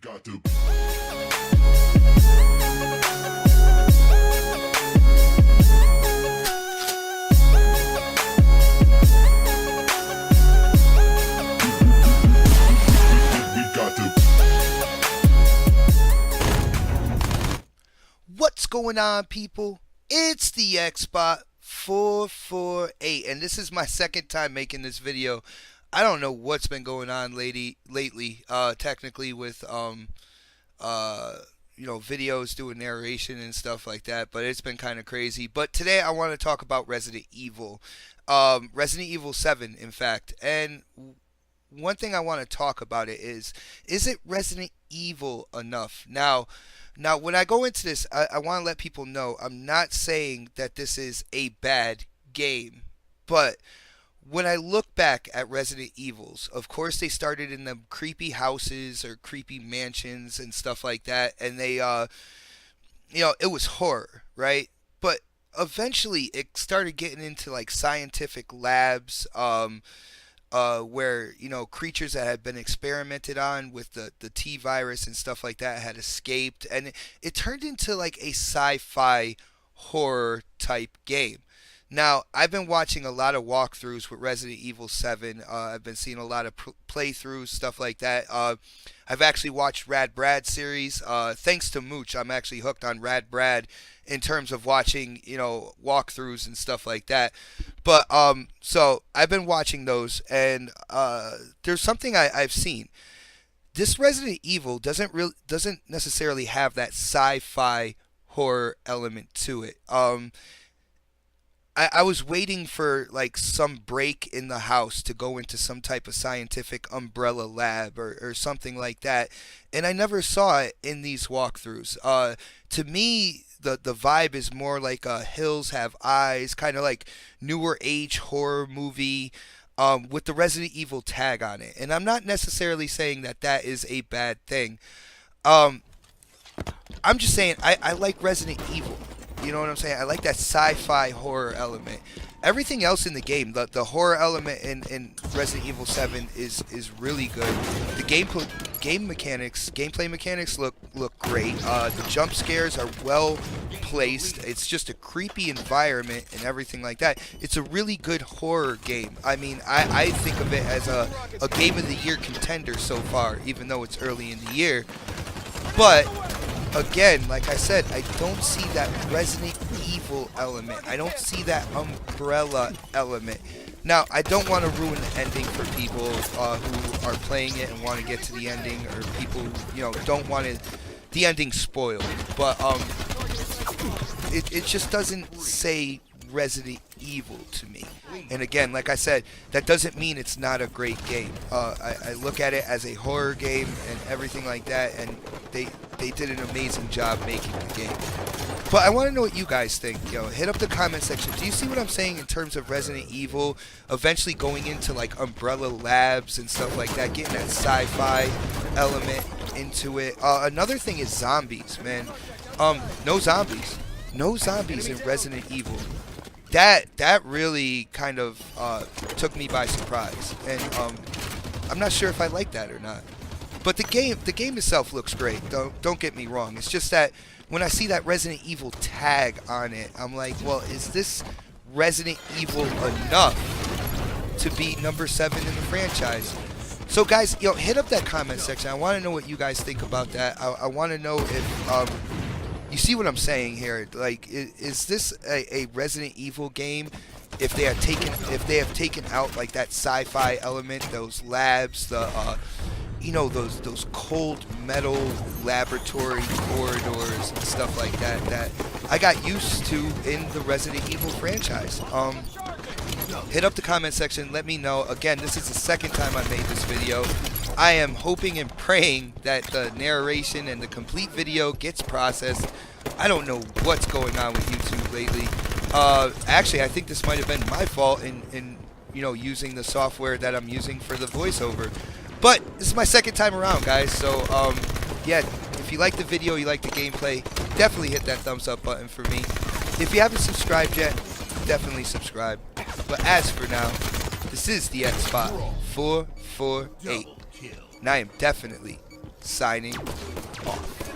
got to. What's going on, people? It's the Xbot 448, and this is my second time making this video. I don't know what's been going on lately, technically with videos doing narration and stuff like that, but it's been kind of crazy. But today I want to talk about Resident Evil, Resident Evil 7, in fact. And one thing I want to talk about is it Resident Evil enough? Now, when I go into this, I want to let people know I'm not saying that this is a bad game, but when I look back at Resident Evils, of course they started in the creepy houses or creepy mansions and stuff like that, and they, it was horror, right? But eventually it started getting into like scientific labs, where creatures that had been experimented on with the T virus and stuff like that had escaped, and it turned into like a sci-fi horror type game. Now, I've been watching a lot of walkthroughs with Resident Evil 7. I've been seeing a lot of playthroughs, stuff like that. I've actually watched Rad Brad series. Thanks to Mooch, I'm actually hooked on Rad Brad in terms of watching, walkthroughs and stuff like that. But so I've been watching those, and there's something I've seen. This Resident Evil doesn't necessarily have that sci-fi horror element to it. I was waiting for like some break in the house to go into some type of scientific umbrella lab or something like that, and I never saw it in these walkthroughs. To me, the vibe is more like Hills Have Eyes, kind of like newer age horror movie, with the Resident Evil tag on it. And I'm not necessarily saying that that is a bad thing. I'm just saying I like Resident Evil. You know what I'm saying? I like that sci-fi horror element. Everything else in the game, the horror element in Resident Evil 7 is really good. The gameplay mechanics look great. The jump scares are well placed. It's just a creepy environment and everything like that. It's a really good horror game. I mean, I think of it as a game of the year contender so far, even though it's early in the year. But again, like I said, I don't see that Resident Evil element. I don't see that umbrella element. Now, I don't want to ruin the ending for people who are playing it and want to get to the ending, or people who, don't want the ending spoiled. But it just doesn't say Resident Evil to me. And again, like I said, that doesn't mean it's not a great game. I look at it as a horror game and everything like that, and they did an amazing job making the game. But I want to know what you guys think. Hit up the comment section. Do you see what I'm saying in terms of Resident Evil eventually going into like Umbrella Labs and stuff like that, getting that sci-fi element into it? Another thing is zombies, man. No zombies in Resident Evil. That really kind of took me by surprise, and I'm not sure if I like that or not. But the game itself looks great. Don't get me wrong. It's just that when I see that Resident Evil tag on it, I'm like, well, is this Resident Evil enough to be number 7 in the franchise? So guys, hit up that comment section. I want to know what you guys think about that. I want to know if you see what I'm saying here. Like, is this a Resident Evil game if they have taken out like that sci-fi element, those labs, those cold metal laboratory corridors and stuff like that I got used to in the Resident Evil franchise? Hit up the comment section, let me know. Again, this is the second time I made this video. I am hoping and praying that the narration and the complete video gets processed. I don't know what's going on with YouTube lately. Actually, I think this might have been my fault in using the software that I'm using for the voiceover. But this is my second time around, guys. So yeah, if you like the video, you like the gameplay, definitely hit that thumbs up button for me. If you haven't subscribed yet, definitely subscribe. But as for now, this is the Xbot 448, and I am definitely signing off.